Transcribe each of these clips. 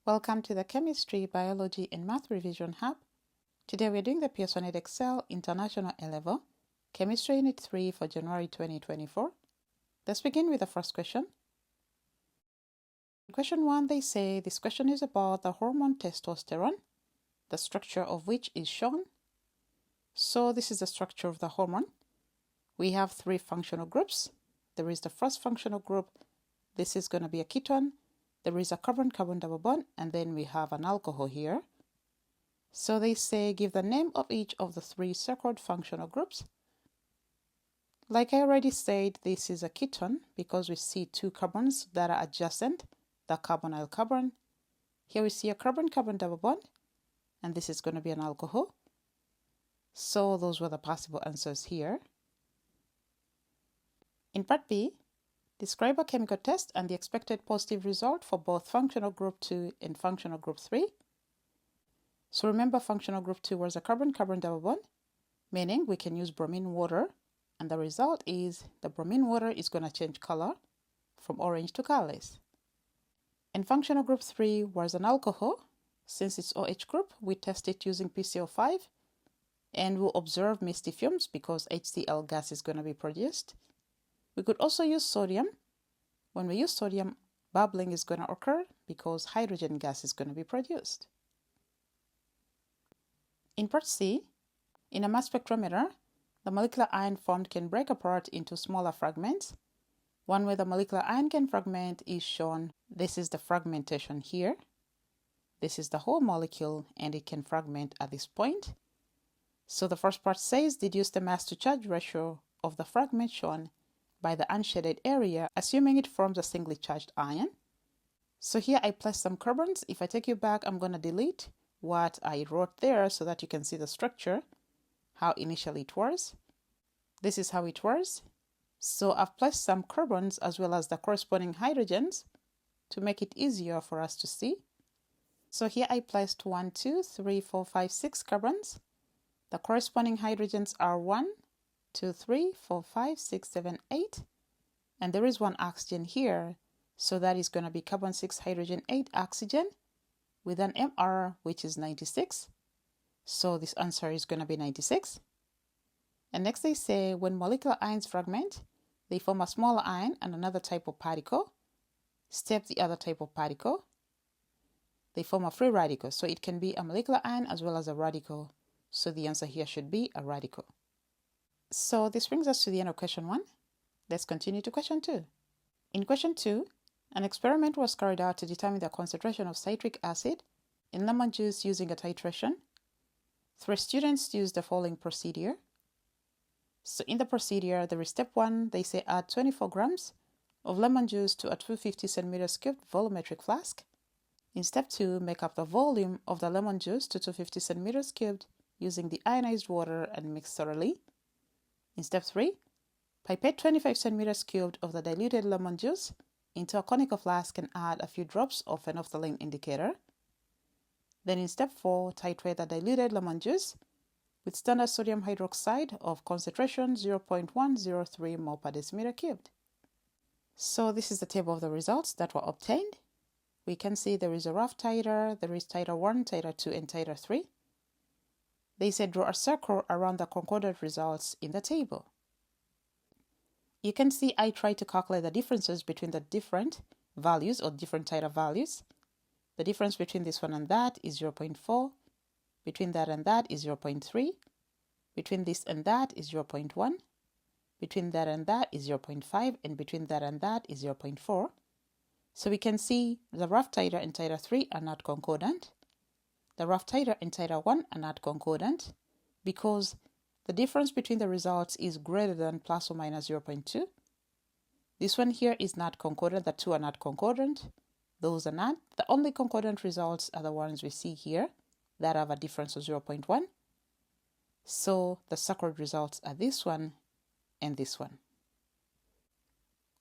Welcome to the Chemistry, Biology and Math Revision Hub. Today we're doing the Pearson Edexcel International A-Level, Chemistry Unit 3 for January 2024. Let's begin with the first question. In question 1, they say this question is about the hormone testosterone, the structure of which is shown. So this is the structure of the hormone. We have 3 functional groups. There is the first functional group. This is going to be a ketone. There is a carbon-carbon double bond, and then we have an alcohol here. So they say give the name of each of the 3 circled functional groups. Like I already said, this is a ketone because we see 2 carbons that are adjacent, the carbonyl carbon. Here we see a carbon-carbon double bond, and this is going to be an alcohol. So those were the possible answers here. In part B, describe a chemical test and the expected positive result for both functional group 2 and functional group 3. So remember, functional group 2 was a carbon-carbon double bond, meaning we can use bromine water, and the result is the bromine water is going to change color from orange to colorless. And functional group 3 was an alcohol. Since it's OH group, we test it using PCO5, and we'll observe misty fumes because HCl gas is going to be produced. We could also use sodium. When we use sodium, bubbling is going to occur because hydrogen gas is going to be produced. In part C, in a mass spectrometer, the molecular ion formed can break apart into smaller fragments. One way the molecular ion can fragment is shown. This is the fragmentation here. This is the whole molecule, and it can fragment at this point. So the first part says deduce the mass to charge ratio of the fragment shown by the unshaded area, assuming it forms a singly charged ion. So here I placed some carbons. If I take you back, I'm going to delete what I wrote there so that you can see the structure, how initially it was. This is how it was. So I've placed some carbons as well as the corresponding hydrogens to make it easier for us to see. So here I placed 1, 2, 3, 4, 5, 6 carbons. The corresponding hydrogens are 1, 2, 3, 4, 5, 6, 7, 8. And there is 1 oxygen here. So that is going to be carbon 6 hydrogen 8 oxygen with an MR which is 96. So this answer is going to be 96. And next they say when molecular ions fragment, they form a smaller ion and another type of particle. Step the other type of particle. They form a free radical. So it can be a molecular ion as well as a radical. So the answer here should be a radical. So this brings us to the end of question 1. Let's continue to question 2. In question 2, an experiment was carried out to determine the concentration of citric acid in lemon juice using a titration. 3 students used the following procedure. So in the procedure, there is step 1, they say add 24 grams of lemon juice to a 250 centimeters cubed volumetric flask. In step 2, make up the volume of the lemon juice to 250 centimeters cubed using the ionized water and mix thoroughly. In step 3, pipette 25 centimeters cubed of the diluted lemon juice into a conical flask and add a few drops of phenolphthalein indicator. Then in step 4, titrate the diluted lemon juice with standard sodium hydroxide of concentration 0.103 mol per decimeter cubed. So this is the table of the results that were obtained. We can see there is a rough titer, there is titer 1, titer 2, and titer 3. They said draw a circle around the concordant results in the table. You can see I tried to calculate the differences between the different values or different titer values. The difference between this one and that is 0.4. Between that and that is 0.3. Between this and that is 0.1. Between that and that is 0.5. And between that and that is 0.4. So we can see the rough titer and titer 3 are not concordant. The rough titer and titer 1 are not concordant because the difference between the results is greater than plus or minus 0.2. This one here is not concordant. The 2 are not concordant. Those are not. The only concordant results are the ones we see here that have a difference of 0.1. So the circled results are this one and this one.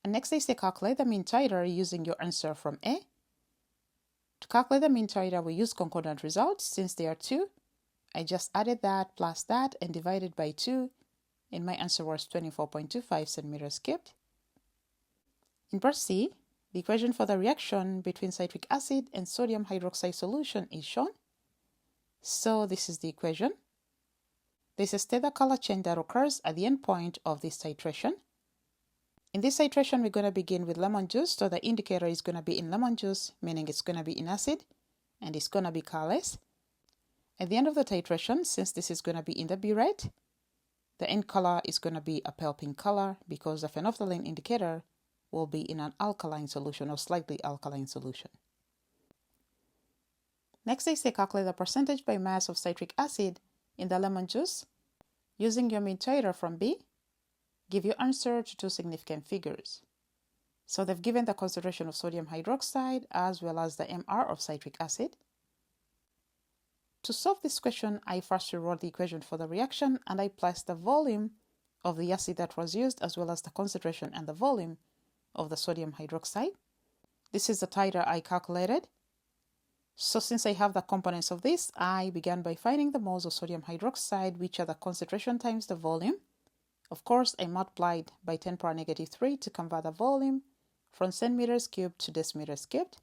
And next they say calculate the mean titer using your answer from A. To calculate the mean titer, we use concordant results. Since they are 2, I just added that plus that and divided by 2, and my answer was 24.25 centimeters cubed. In part C, the equation for the reaction between citric acid and sodium hydroxide solution is shown. So this is the equation. There's a steady color change that occurs at the end point of this titration. In this titration, we're going to begin with lemon juice, so the indicator is going to be in lemon juice, meaning it's going to be in acid, and it's going to be colorless. At the end of the titration, since this is going to be in the burette, the end color is going to be a pale pink color because the phenolphthalein indicator will be in an alkaline solution or slightly alkaline solution. Next, they say calculate the percentage by mass of citric acid in the lemon juice using your mean titer from B. Give your answer to two significant figures. So they've given the concentration of sodium hydroxide as well as the MR of citric acid. To solve this question, I first rewrote the equation for the reaction and I placed the volume of the acid that was used as well as the concentration and the volume of the sodium hydroxide. This is the titer I calculated. So since I have the components of this, I began by finding the moles of sodium hydroxide, which are the concentration times the volume. Of course, I multiplied by 10⁻³ to convert the volume from centimeters cubed to decimeters cubed.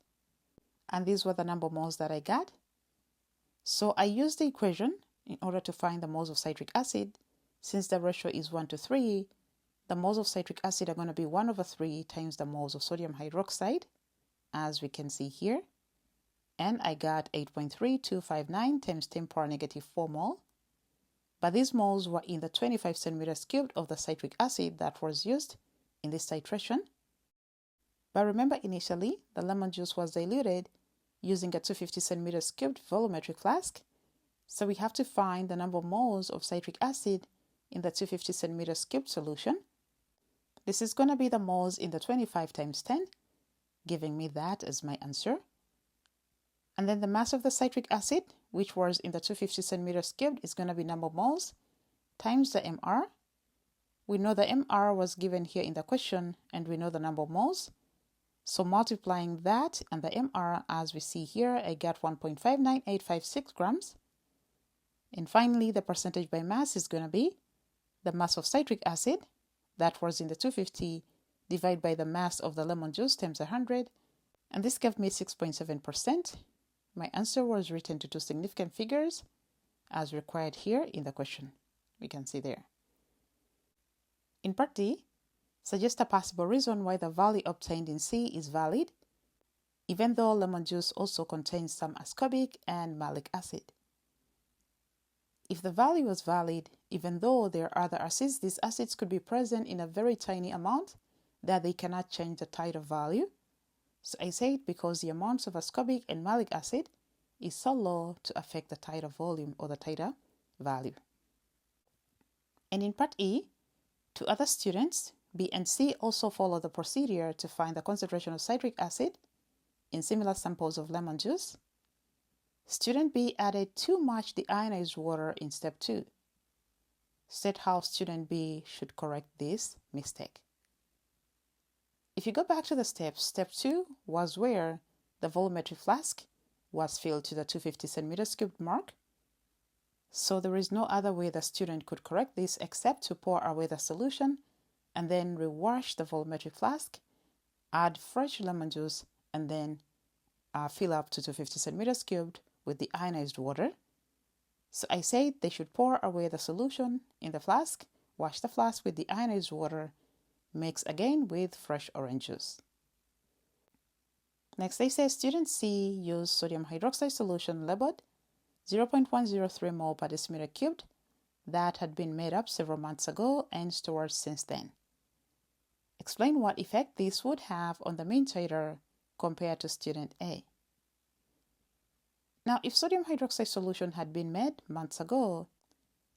And these were the number of moles that I got. So I used the equation in order to find the moles of citric acid. Since the ratio is 1:3, the moles of citric acid are going to be 1/3 times the moles of sodium hydroxide, as we can see here. And I got 8.3259 times 10⁻⁴ mole. But these moles were in the 25 centimeters cubed of the citric acid that was used in this titration. But remember, initially, the lemon juice was diluted using a 250 centimeters cubed volumetric flask. So we have to find the number of moles of citric acid in the 250 centimeters cubed solution. This is going to be the moles in the 25 times 10, giving me that as my answer. And then the mass of the citric acid, which was in the 250 centimeters cubed, is going to be number of moles times the MR. We know the MR was given here in the question, and we know the number of moles. So multiplying that and the MR, as we see here, I got 1.59856 grams. And finally, the percentage by mass is going to be the mass of citric acid, that was in the 250, divided by the mass of the lemon juice times 100. And this gave me 6.7%. My answer was written to two significant figures as required here in the question. We can see there. In part D, suggest a possible reason why the value obtained in C is valid, even though lemon juice also contains some ascorbic and malic acid. If the value was valid, even though there are other acids, these acids could be present in a very tiny amount that they cannot change the titer value. So I say it because the amounts of ascorbic and malic acid is so low to affect the titer volume or the titer value. And in part E, two other students, B and C, also follow the procedure to find the concentration of citric acid in similar samples of lemon juice. Student B added too much deionized water in step 2. State how student B should correct this mistake. If you go back to the steps, step 2 was where the volumetric flask was filled to the 250 centimeters cubed mark. So there is no other way the student could correct this except to pour away the solution and then rewash the volumetric flask, add fresh lemon juice, and then fill up to 250 centimeters cubed with the ionized water. So I said they should pour away the solution in the flask, wash the flask with the ionized water, mix again with fresh orange juice. Next, they say student C used sodium hydroxide solution labeled 0.103 mole per decimeter cubed that had been made up several months ago and stored since then. Explain what effect this would have on the mean titer compared to student A. Now, if sodium hydroxide solution had been made months ago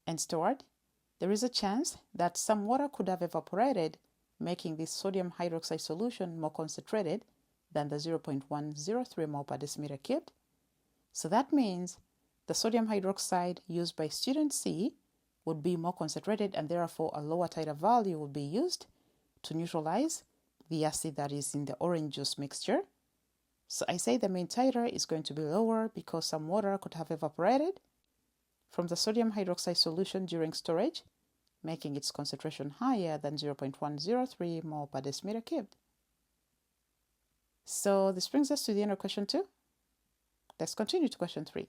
and stored, there is a chance that some water could have evaporated, making this sodium hydroxide solution more concentrated than the 0.103 mole per decimeter cubed. So that means the sodium hydroxide used by student C would be more concentrated, and therefore a lower titer value would be used to neutralize the acid that is in the orange juice mixture. So I say the mean titer is going to be lower because some water could have evaporated from the sodium hydroxide solution during storage, making its concentration higher than 0.103 mole per decimeter cubed. So this brings us to the end of question 2. Let's continue to question 3.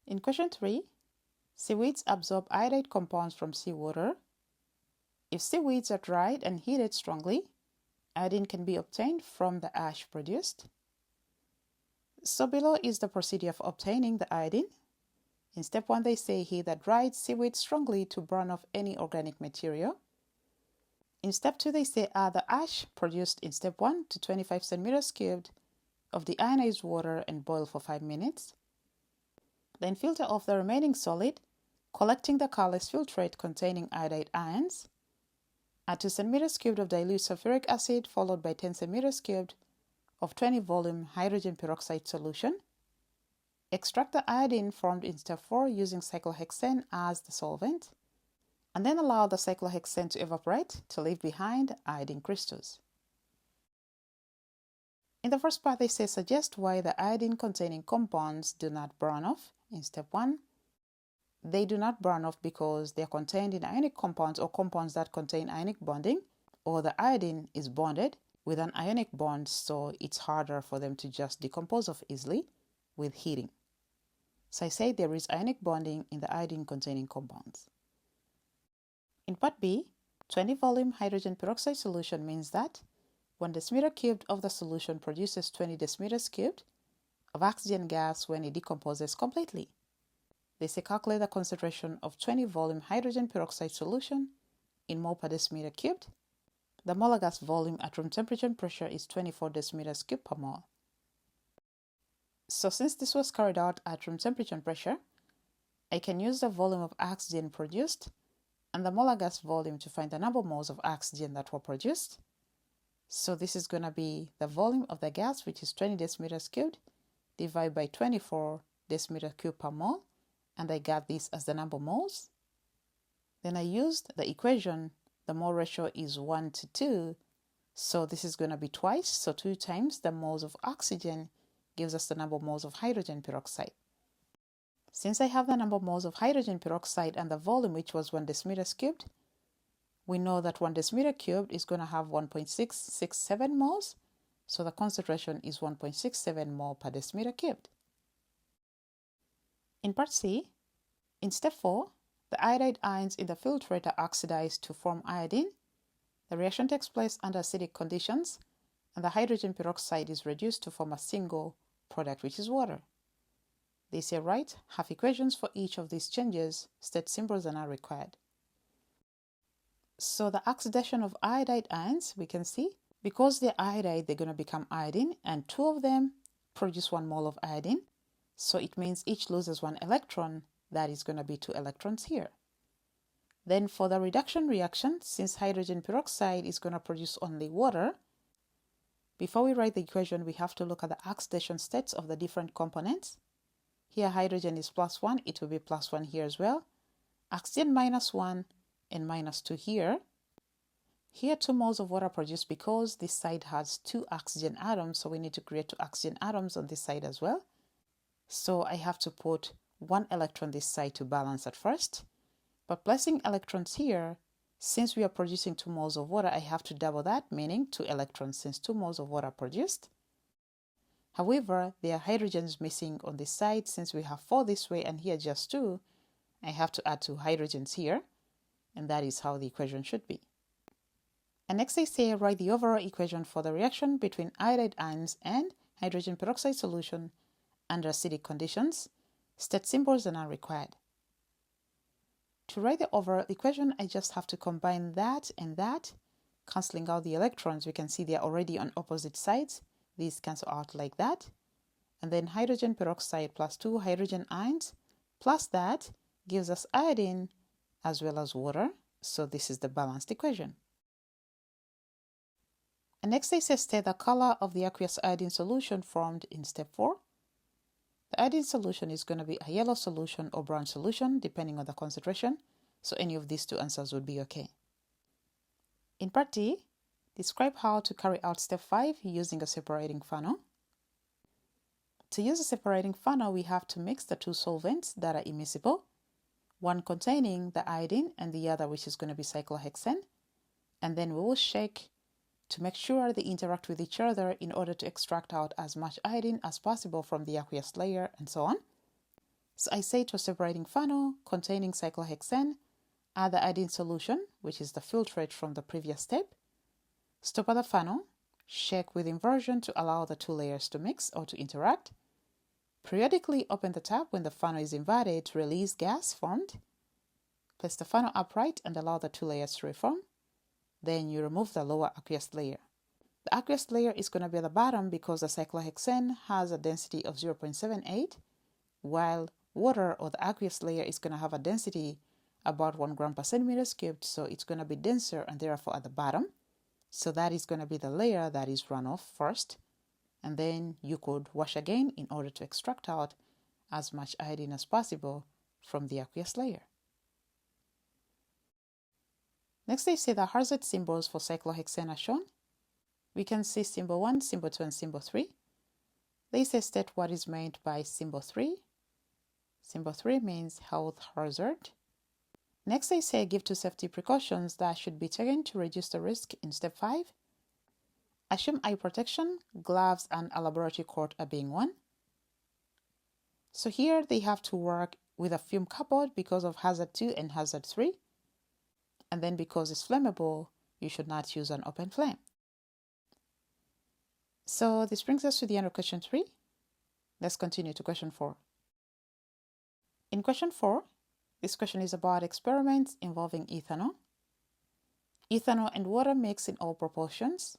In question 3, seaweeds absorb iodide compounds from seawater. If seaweeds are dried and heated strongly, iodine can be obtained from the ash produced. So below is the procedure for obtaining the iodine. In step 1, they say heat the dried seaweed strongly to burn off any organic material. In step 2, they say add the ash produced in step 1 to 25 centimeters cubed of the ionized water and boil for 5 minutes. Then filter off the remaining solid, collecting the colorless filtrate containing iodide ions. Add 2 centimeters cubed of dilute sulfuric acid followed by 10 centimeters cubed of 20 volume hydrogen peroxide solution. Extract the iodine formed in step 4 using cyclohexane as the solvent, and then allow the cyclohexane to evaporate to leave behind iodine crystals. In the first part, they say suggest why the iodine-containing compounds do not burn off. In step 1, they do not burn off because they are contained in ionic compounds or compounds that contain ionic bonding, or the iodine is bonded with an ionic bond, so it's harder for them to just decompose off easily with heating. So I say there is ionic bonding in the iodine-containing compounds. In part B, 20 volume hydrogen peroxide solution means that 1 decimeter cubed of the solution produces 20 decimeters cubed of oxygen gas when it decomposes completely. They say calculate the concentration of 20 volume hydrogen peroxide solution in mole per decimeter cubed. The molar gas volume at room temperature and pressure is 24 decimeters cubed per mole. So since this was carried out at room temperature and pressure, I can use the volume of oxygen produced and the molar gas volume to find the number of moles of oxygen that were produced. So this is going to be the volume of the gas, which is 20 decimeters cubed, divided by 24 decimeter cubed per mole, and I got this as the number of moles. Then I used the equation, the mole ratio is 1 to 2, so this is going to be twice, so 2 times the moles of oxygen gives us the number of moles of hydrogen peroxide. Since I have the number of moles of hydrogen peroxide and the volume, which was 1 decimeters cubed, we know that 1 decimeter cubed is going to have 1.667 moles, so the concentration is 1.67 mole per decimeter cubed. In part C, in step 4, the iodide ions in the filtrate are oxidized to form iodine. The reaction takes place under acidic conditions, and the hydrogen peroxide is reduced to form a single product, which is water. They say write half equations for each of these changes, state symbols are not required. So the oxidation of iodide ions, we can see, because they're iodide, they're going to become iodine, and 2 of them produce 1 mole of iodine. So it means each loses 1 electron, that is going to be 2 electrons here. Then for the reduction reaction, since hydrogen peroxide is going to produce only water, before we write the equation, we have to look at the oxidation states of the different components. Here hydrogen is +1, it will be +1 here as well. Oxygen -1 and -2 here. Here 2 moles of water produced because this side has 2 oxygen atoms, so we need to create 2 oxygen atoms on this side as well. So I have to put 1 electron this side to balance at first. But placing electrons here, since we are producing 2 moles of water, I have to double that, meaning 2 electrons since 2 moles of water are produced. However, there are hydrogens missing on this side. Since we have 4 this way and here just 2, I have to add 2 hydrogens here, and that is how the equation should be. And next they say write the overall equation for the reaction between iodide ions and hydrogen peroxide solution under acidic conditions. State symbols are not required. To write the overall equation, I just have to combine that and that, cancelling out the electrons. We can see they are already on opposite sides. These cancel out like that. And then hydrogen peroxide plus 2 hydrogen ions plus that gives us iodine as well as water. So this is the balanced equation. And next they say state the color of the aqueous iodine solution formed in step 4. The iodine solution is going to be a yellow solution or brown solution depending on the concentration, so any of these 2 answers would be okay. In part D, describe how to carry out step 5 using a separating funnel. To use a separating funnel, we have to mix the 2 solvents that are immiscible, one containing the iodine and the other which is going to be cyclohexane, and then we will shake to make sure they interact with each other in order to extract out as much iodine as possible from the aqueous layer and so on. So I say to a separating funnel containing cyclohexane, add the iodine solution, which is the filtrate from the previous step. Stop at the funnel, shake with inversion to allow the two layers to mix or to interact. Periodically open the tap when the funnel is inverted to release gas formed. Place the funnel upright and allow the two layers to reform. Then you remove the lower aqueous layer. The aqueous layer is going to be at the bottom because the cyclohexane has a density of 0.78, while water or the aqueous layer is going to have a density about 1 gram per centimeters cubed, so it's going to be denser and therefore at the bottom. So that is going to be the layer that is run off first, and then you could wash again in order to extract out as much iodine as possible from the aqueous layer. Next, they say the hazard symbols for cyclohexane are shown. We can see symbol 1, symbol 2, and symbol 3. They say state what is meant by symbol 3. Symbol 3 means health hazard. Next, they say give 2 safety precautions that should be taken to reduce the risk in step 5. Assume eye protection, gloves, and a laboratory coat are being worn. So here they have to work with a fume cupboard because of hazard 2 and hazard 3. And then because it's flammable, you should not use an open flame. So this brings us to the end of question 3. Let's continue to question 4. In question 4, this question is about experiments involving ethanol. Ethanol and water mix in all proportions.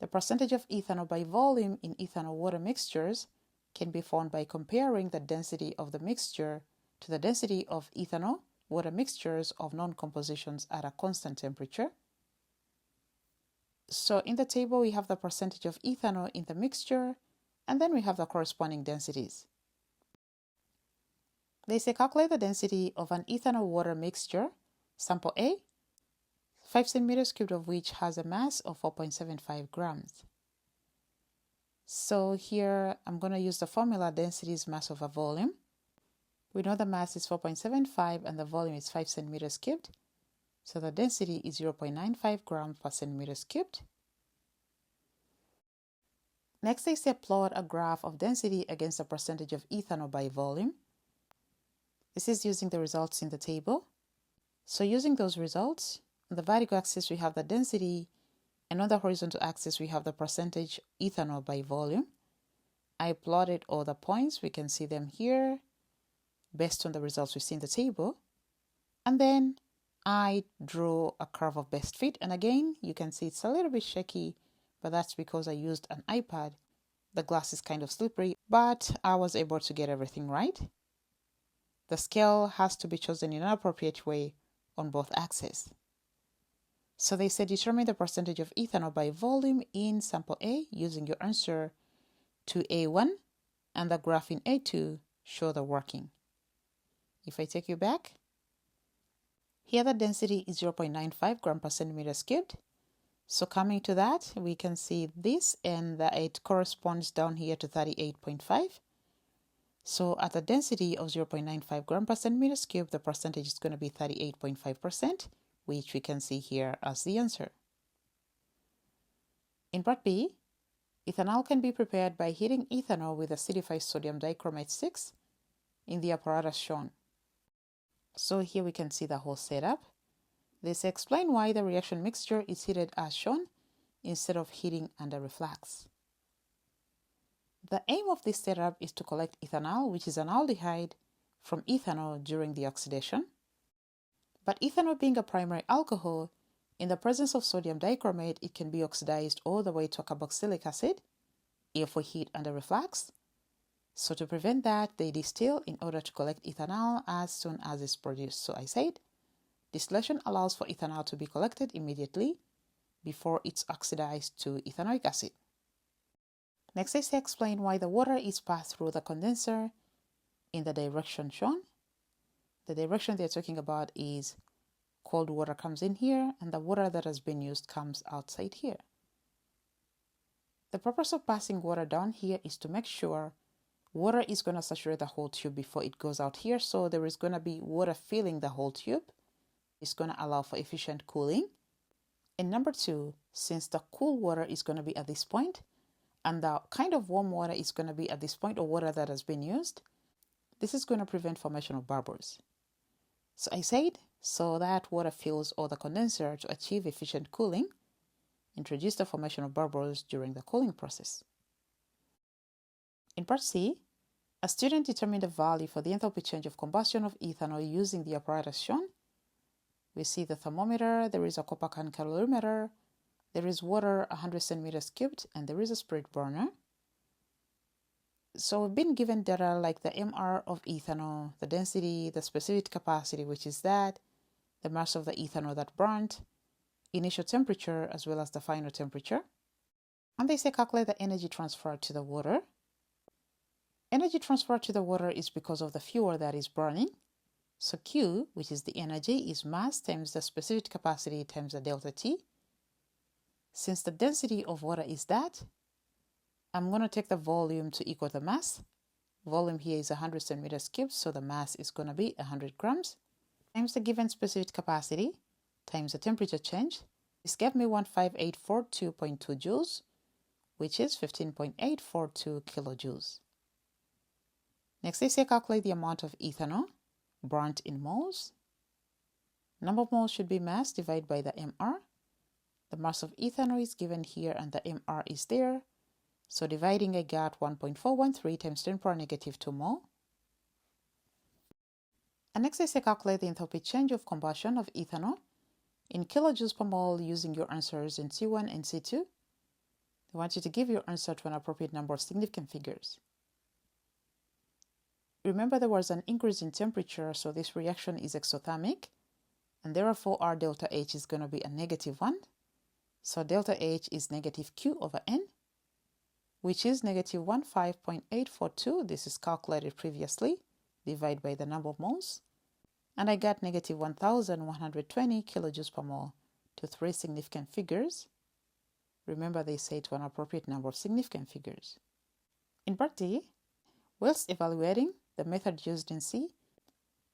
The percentage of ethanol by volume in ethanol-water mixtures can be found by comparing the density of the mixture to the density of ethanol-water mixtures of known compositions at a constant temperature. So in the table, we have the percentage of ethanol in the mixture, and then we have the corresponding densities. They say calculate the density of an ethanol-water mixture, sample A, 5 centimeters cubed of which has a mass of 4.75 grams. So here I'm going to use the formula density is mass over volume. We know the mass is 4.75 and the volume is 5 centimeters cubed. So the density is 0.95 grams per centimeters cubed. Next, they say plot a graph of density against the percentage of ethanol by volume. This is using the results in the table. So using those results, on the vertical axis we have the density, and on the horizontal axis we have the percentage ethanol by volume. I plotted all the points, we can see them here, based on the results we see in the table. And then I drew a curve of best fit, and again you can see it's a little bit shaky, but that's because I used an iPad. The glass is kind of slippery, but I was able to get everything right. The scale has to be chosen in an appropriate way on both axes. So they say determine the percentage of ethanol by volume in sample A using your answer to A1 and the graph in A2 show the working. If I take you back, here the density is 0.95 grams per centimeters cubed. So coming to that, we can see this, and it corresponds down here to 38.5. So at a density of 0.95 grams per centimeters cubed, the percentage is going to be 38.5%, which we can see here as the answer. In part B, ethanol can be prepared by heating ethanol with acidified sodium dichromate 6 in the apparatus shown. So here we can see the whole setup. This explains why the reaction mixture is heated as shown instead of heating under reflux. The aim of this setup is to collect ethanol, which is an aldehyde, from ethanol during the oxidation. But ethanol being a primary alcohol, in the presence of sodium dichromate, it can be oxidized all the way to carboxylic acid if we heat under reflux. So to prevent that, they distill in order to collect ethanol as soon as it's produced. So I said, distillation allows for ethanol to be collected immediately before it's oxidized to ethanoic acid. Next, I say explain why the water is passed through the condenser in the direction shown. The direction they're talking about is cold water comes in here and the water that has been used comes outside here. The purpose of passing water down here is to make sure water is going to saturate the whole tube before it goes out here. So there is going to be water filling the whole tube. It's going to allow for efficient cooling. And number 2, since the cool water is going to be at this point and the kind of warm water is going to be at this point, or water that has been used, this is going to prevent formation of bubbles. So I said, so that water fills all the condenser to achieve efficient cooling, introduce the formation of bubbles during the cooling process. In part C, a student determined a value for the enthalpy change of combustion of ethanol using the apparatus shown. We see the thermometer, there is a copper can calorimeter, there is water 100 centimeters cubed, and there is a spirit burner. So we've been given data like the MR of ethanol, the density, the specific capacity, which is that, the mass of the ethanol that burnt, initial temperature, as well as the final temperature. And they say calculate the energy transferred to the water. Energy transferred to the water is because of the fuel that is burning. So Q, which is the energy, is mass times the specific capacity times the delta T. Since the density of water is that, I'm going to take the volume to equal the mass. Volume here is 100 centimeters cubed, so the mass is going to be 100 grams, times the given specific capacity, times the temperature change. This gave me 15842.2 joules, which is 15.842 kilojoules. Next, they say calculate the amount of ethanol burnt in moles. Number of moles should be mass divided by the MR. The mass of ethanol is given here and the MR is there. So dividing, I got 1.413 times 10 power negative 2 mole. And next, they say calculate the enthalpy change of combustion of ethanol in kilojoules per mole using your answers in C1 and C2. They want you to give your answer to an appropriate number of significant figures. Remember, there was an increase in temperature, so this reaction is exothermic, and therefore our delta H is going to be a -1. So delta H is negative Q over N, which is negative 15.842. This is calculated previously, divided by the number of moles. And I got negative 1,120 kilojoules per mole to 3 significant figures. Remember, they say to an appropriate number of significant figures. In part D, whilst evaluating the method used in C,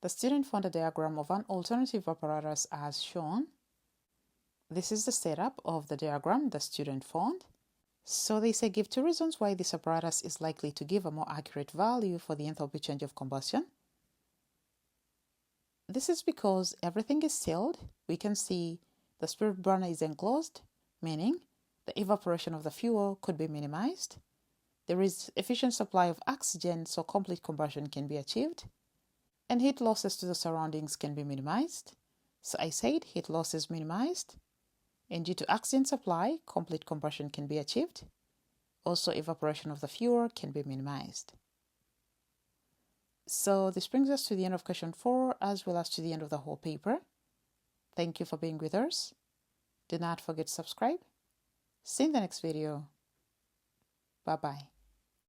the student found a diagram of an alternative apparatus as shown. This is the setup of the diagram the student found. So they say give 2 reasons why this apparatus is likely to give a more accurate value for the enthalpy change of combustion. This is because everything is sealed. We can see the spirit burner is enclosed, meaning the evaporation of the fuel could be minimized. There is efficient supply of oxygen, so complete combustion can be achieved. And heat losses to the surroundings can be minimized. So I said heat loss is minimized. And due to oxygen supply, complete combustion can be achieved. Also, evaporation of the fuel can be minimized. So this brings us to the end of question 4, as well as to the end of the whole paper. Thank you for being with us. Do not forget to subscribe. See you in the next video. Bye-bye.